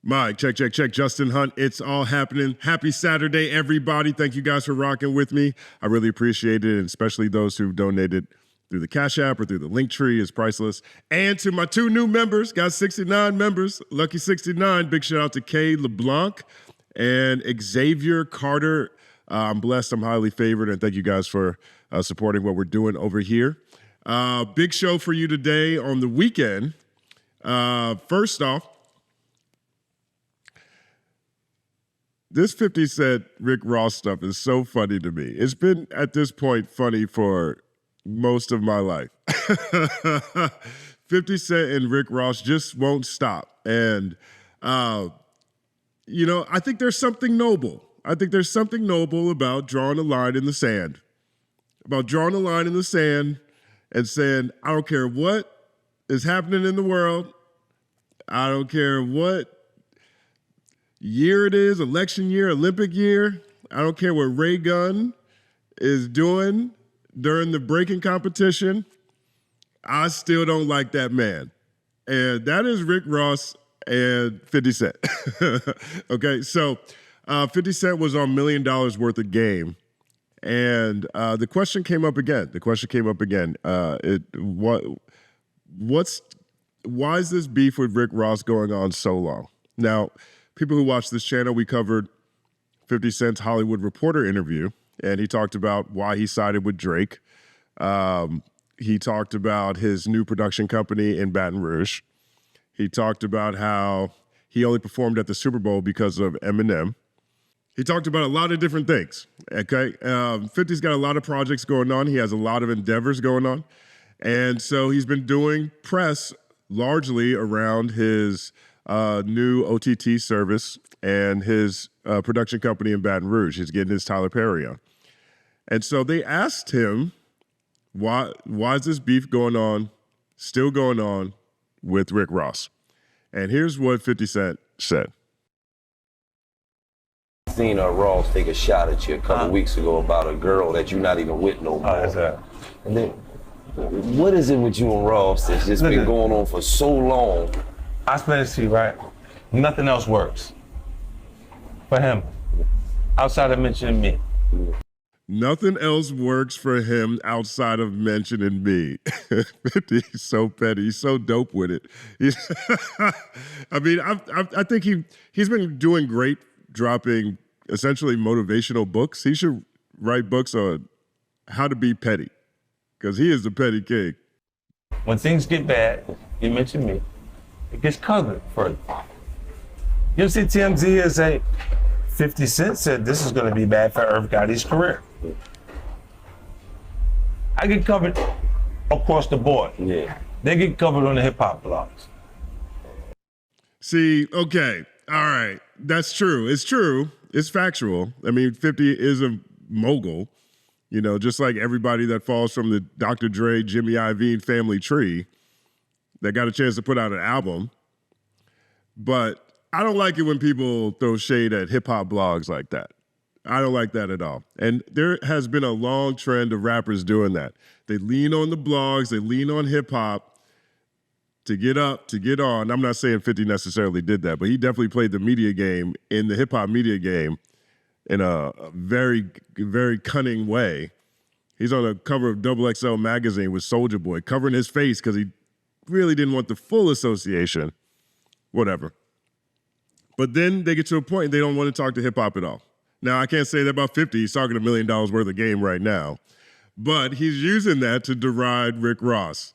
Mike, check. Justin Hunt, it's all happening. Happy Saturday, everybody. Thank you guys for rocking with me. I really appreciate it, and especially those who donated through the Cash App or through the link tree is priceless. And to my 2 new members, got 69 members, lucky 69. Big shout out to Kay LeBlanc and Xavier Carter. I'm blessed, I'm highly favored, and thank you guys for supporting what we're doing over here. Big show for you today on the weekend. First off, this 50 Cent Rick Ross stuff is so funny to me. It's been, at this point, funny for most of my life. 50 Cent and Rick Ross just won't stop. And, I think there's something noble. I think there's something noble about drawing a line in the sand. About drawing a line in the sand and saying, I don't care what is happening in the world. I don't care what year it is, election year, Olympic year. I don't care what Ray Gunn is doing during the breaking competition. I still don't like that man. And that is Rick Ross and 50 Cent. Okay, so 50 Cent was on $1 Million Worth of Game. And the question came up again. Why is this beef with Rick Ross going on so long? Now, people who watch this channel, we covered 50 Cent's Hollywood Reporter interview, and he talked about why he sided with Drake. He talked about his new production company in Baton Rouge. He talked about how he only performed at the Super Bowl because of Eminem. He talked about a lot of different things, okay? 50's got a lot of projects going on. He has a lot of endeavors going on. And so he's been doing press largely around his new OTT service and his production company in Baton Rouge. He's getting his Tyler Perry on. And so they asked him, why is this beef still going on with Rick Ross? And here's what 50 Cent said. Seen Ross take a shot at you a couple weeks ago about a girl that you're not even with no more. Oh, that's that. And then, what is it with you and Ross that's just been going on for so long? I explain this to you, right? Nothing else works for him outside of mentioning me. Nothing else works for him outside of mentioning me. 50, he's so petty. He's so dope with it. I mean, I think he's been doing great dropping essentially motivational books. He should write books on how to be petty because he is the petty king. When things get bad, you mention me, it gets covered further. You see TMZ and say, 50 Cent said this is going to be bad for Irv Gotti's career. I get covered across the board. Yeah. They get covered on the hip hop blogs. See, okay, all right, that's true. It's true. It's factual. I mean, 50 is a mogul, just like everybody that falls from the Dr. Dre, Jimmy Iovine family tree that got a chance to put out an album. But I don't like it when people throw shade at hip-hop blogs like that. I don't like that at all. And there has been a long trend of rappers doing that. They lean on the blogs, they lean on hip-hop to get up, to get on. I'm not saying 50 necessarily did that, but he definitely played the media game in the hip-hop media game in a very, very cunning way. He's on the cover of XXL magazine with Soulja Boy, covering his face because he really didn't want the full association. Whatever. But then they get to a point they don't want to talk to hip-hop at all. Now, I can't say that about 50. He's talking $1 million worth of game right now. But he's using that to deride Rick Ross.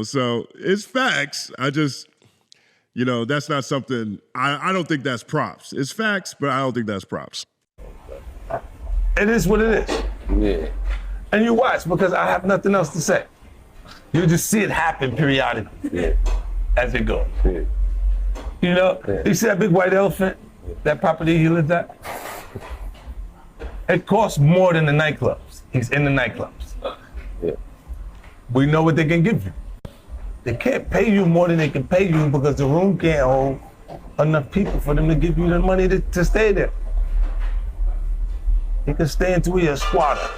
So it's facts. I just, that's not something, I don't think that's props. It's facts, but I don't think that's props. It is what it is. Yeah. And you watch because I have nothing else to say. You just see it happen periodically as it goes. Yeah. You see that big white elephant, that property he lives at? It costs more than the nightclubs. He's in the nightclubs. Yeah. We know what they can give you. They can't pay you more than they can pay you because the room can't hold enough people for them to give you the money to stay there. You can stay until you're a squatter,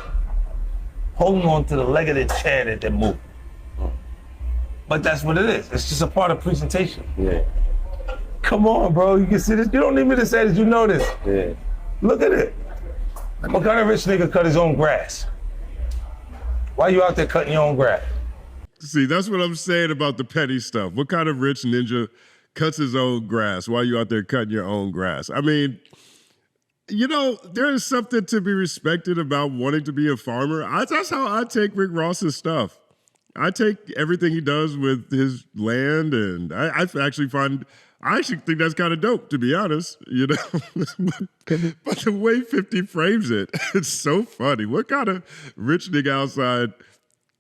holding on to the leg of the chair that they move. But that's what it is. It's just a part of presentation. Yeah. Come on, bro. You can see this. You don't need me to say this. You know this. Yeah. Look at it. What kind of rich nigga cut his own grass? Why you out there cutting your own grass? See, that's what I'm saying about the petty stuff. What kind of rich ninja cuts his own grass? Why you out there cutting your own grass? I mean, you know, there is something to be respected about wanting to be a farmer. That's how I take Rick Ross's stuff. I take everything he does with his land, and I actually think that's kind of dope, to be honest. You know, but the way 50 frames it, it's so funny. What kind of rich nigga outside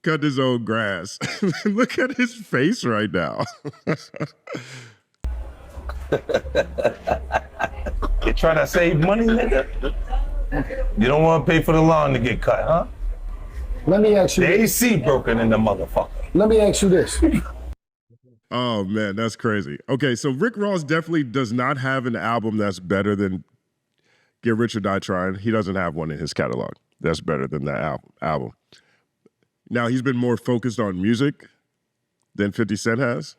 cut his own grass? Look at his face right now. You trying to save money, nigga? You don't want to pay for the lawn to get cut, huh? Let me ask you The this. AC broken in the motherfucker. Let me ask you this. Oh, man, that's crazy. Okay, so Rick Ross definitely does not have an album that's better than Get Rich or Die Trying. He doesn't have one in his catalog that's better than that album. Now, he's been more focused on music than 50 Cent has.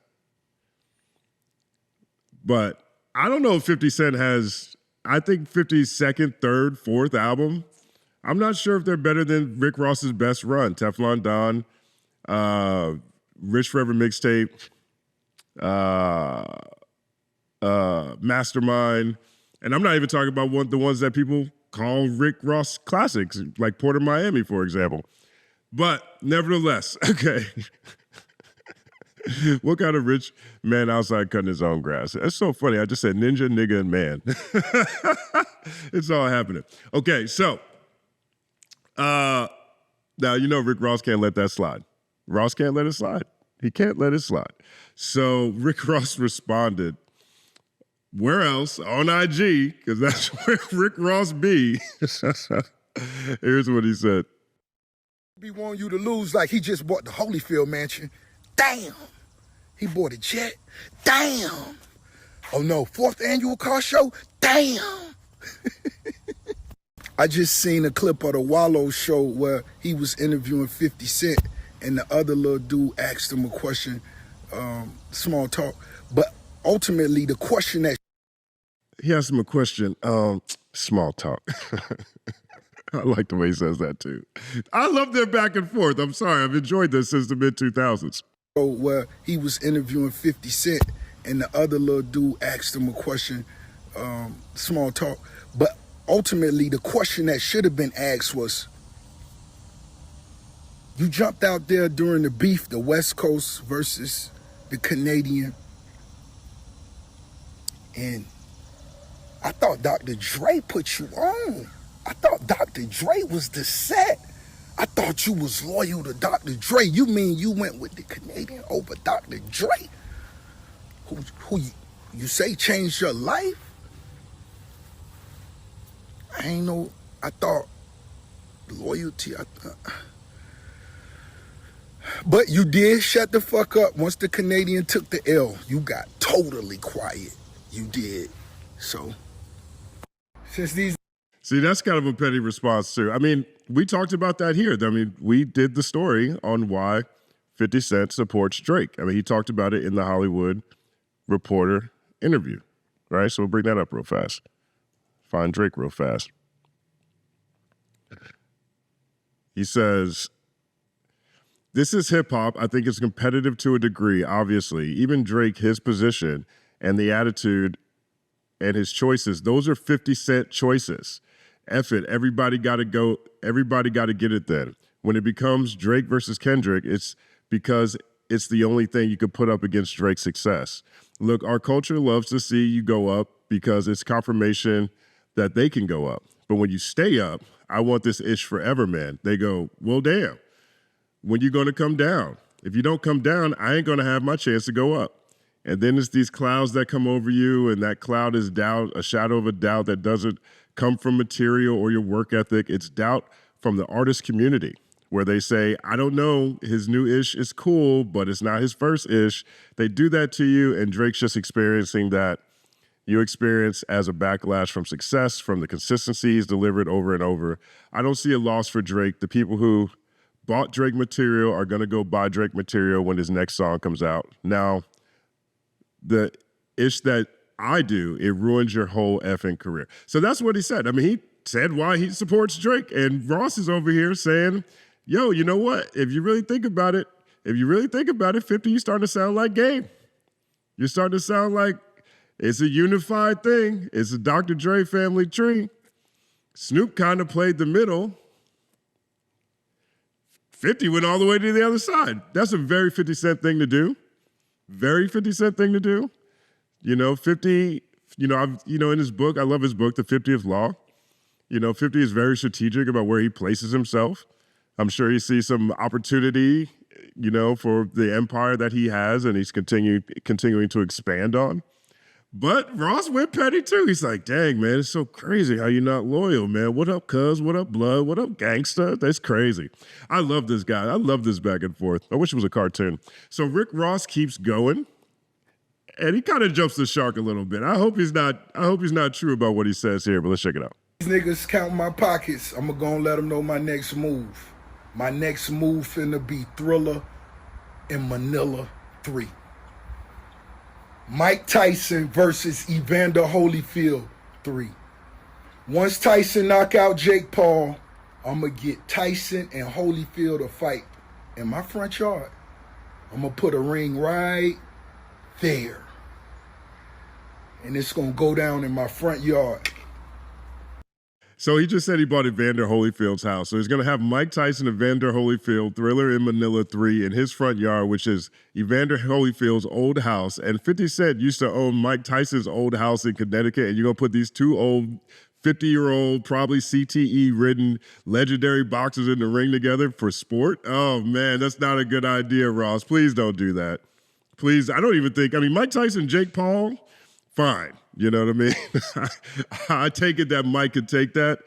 But I don't know if 50 Cent has, I think 50's second, third, fourth album, I'm not sure if they're better than Rick Ross's best run. Teflon Don, Rich Forever Mixtape, Mastermind. And I'm not even talking about the ones that people call Rick Ross classics, like Port of Miami, for example. But nevertheless, okay. What kind of rich man outside cutting his own grass? That's so funny. I just said ninja, nigga, and man. It's all happening. Okay, so now you know Rick Ross can't let that slide. Ross can't let it slide. He can't let it slide. So Rick Ross responded, where else? On IG, because that's where Rick Ross be. Here's what he said. Be wanting you to lose like he just bought the Holyfield mansion. Damn. He bought a jet. Damn. Oh no, 4th annual car show. Damn. I just seen a clip of the Wallow show where he was interviewing 50 Cent and the other little dude asked him a question, small talk. But ultimately the question that he asked him a question, small talk. I like the way he says that too. I love their back and forth. I'm sorry, I've enjoyed this since the mid-2000s. Where he was interviewing 50 Cent and the other little dude asked him a question, small talk. But ultimately the question that should have been asked was, you jumped out there during the beef, the West Coast versus the Canadian, and I thought Dr. Dre put you on. I thought Dr. Dre was the set. I thought you was loyal to Dr. Dre. You mean you went with the Canadian over Dr. Dre? Who you say changed your life? I ain't know. I thought loyalty. But you did shut the fuck up once the Canadian took the L. You got totally quiet. You did. So since these. See, that's kind of a petty response too. I mean, we talked about that here. I mean, we did the story on why 50 Cent supports Drake. I mean, he talked about it in the Hollywood Reporter interview, right? So we'll bring that up real fast. Find Drake real fast. He says, this is hip hop. I think it's competitive to a degree, obviously. Even Drake, his position and the attitude and his choices, those are 50 Cent choices. F it, everybody got to go, everybody got to get it then. When it becomes Drake versus Kendrick, it's because it's the only thing you could put up against Drake's success. Look, our culture loves to see you go up because it's confirmation that they can go up. But when you stay up, I want this ish forever, man. They go, well, damn, when you going to come down? If you don't come down, I ain't going to have my chance to go up. And then it's these clouds that come over you, and that cloud is doubt, a shadow of a doubt that doesn't come from material or your work ethic. It's doubt from the artist community, where they say, I don't know, his new ish is cool, but it's not his first ish. They do that to you, and Drake's just experiencing that you experience as a backlash from success, from the consistencies delivered over and over. I don't see a loss for Drake. The people who bought Drake material are going to go buy Drake material when his next song comes out. Now, the ish that I do, it ruins your whole effing career. So that's what he said. I mean, he said why he supports Drake, and Ross is over here saying, yo, you know what? If you really think about it, 50, you starting to sound like Game. You're starting to sound like it's a unified thing. It's a Dr. Dre family tree. Snoop kind of played the middle. 50 went all the way to the other side. That's a very 50 Cent thing to do. Very 50 Cent thing to do. 50, in his book, I love his book, The 50th Law. 50 is very strategic about where he places himself. I'm sure he sees some opportunity, for the empire that he has and he's continuing to expand on. But Ross went petty too. He's like, dang, man, it's so crazy how you're not loyal, man. What up, cuz? What up, blood? What up, gangsta? That's crazy. I love this guy. I love this back and forth. I wish it was a cartoon. So Rick Ross keeps going, and he kind of jumps the shark a little bit. I hope he's not true about what he says here, but let's check it out. These niggas count my pockets. I'm gonna let them know my next move. My next move finna be Thriller in Manila 3. Mike Tyson versus Evander Holyfield 3. Once Tyson knock out Jake Paul, I'm going to get Tyson and Holyfield a fight in my front yard. I'm going to put a ring right there. And it's going to go down in my front yard. So he just said he bought Evander Holyfield's house. So he's going to have Mike Tyson, Evander Holyfield, Thriller in Manila 3 in his front yard, which is Evander Holyfield's old house. And 50 Cent used to own Mike Tyson's old house in Connecticut. And you're going to put these two old 50-year-old, probably CTE-ridden legendary boxers in the ring together for sport? Oh, man, that's not a good idea, Ross. Please don't do that. Please, Mike Tyson, Jake Paul, fine. You know what I mean? I take it that Mike could take that,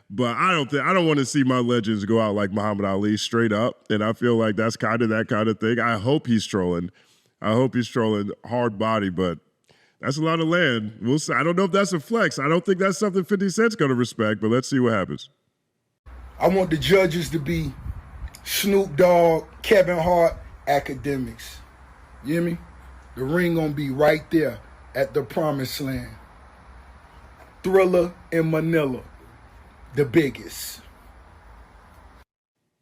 but I don't want to see my legends go out like Muhammad Ali straight up. And I feel like that's kind of that kind of thing. I hope he's trolling. Hard body, but that's a lot of land. We'll see. I don't know if that's a flex. I don't think that's something 50 Cent's going to respect, but let's see what happens. I want the judges to be Snoop Dogg, Kevin Hart, academics. You hear me? The ring going to be right there at the promised land. Thriller in Manila, the biggest.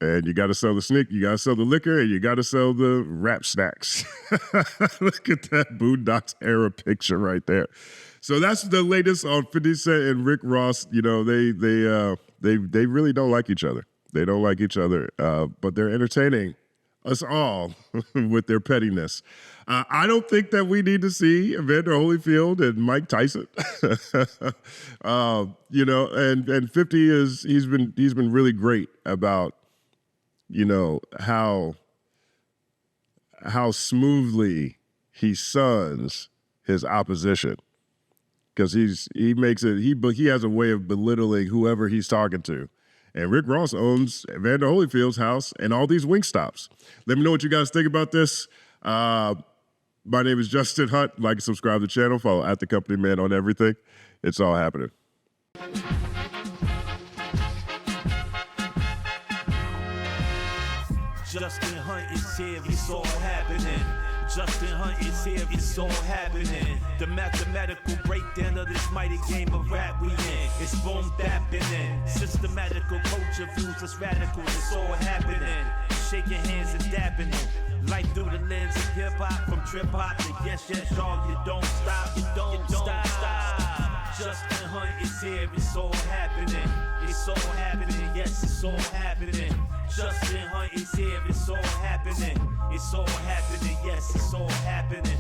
And you got to sell the you got to sell the liquor, and you got to sell the rap snacks. Look at that Boondocks era picture right there. So that's the latest on 50 Cent and Rick Ross. They really don't like each other. They don't like each other, but they're entertaining us all with their pettiness. I don't think that we need to see Evander Holyfield and Mike Tyson. And 50 he's been really great about, how smoothly he sons his opposition. Because he has a way of belittling whoever he's talking to. And Rick Ross owns Evander Holyfield's house and all these Wingstops. Let me know what you guys think about this. My name is Justin Hunt. Like and subscribe to the channel. Follow @TheCompanyMan on everything. It's all happening. Justin Hunt is here, it's all happening. Justin Hunt is here, it's all happening. The mathematical breakdown of this mighty game of rap we in. It's boom bapping. Systematical culture views that's radical, it's all happening. Shaking hands and dapping it. Life through the lens of hip hop, from trip hop to yes, dog, you don't stop, you don't stop. Justin Hunt is here, it's all happening. It's all happening, yes, it's all happening. Justin Hunt is here, it's all happening. It's all happening, yes, it's all happening.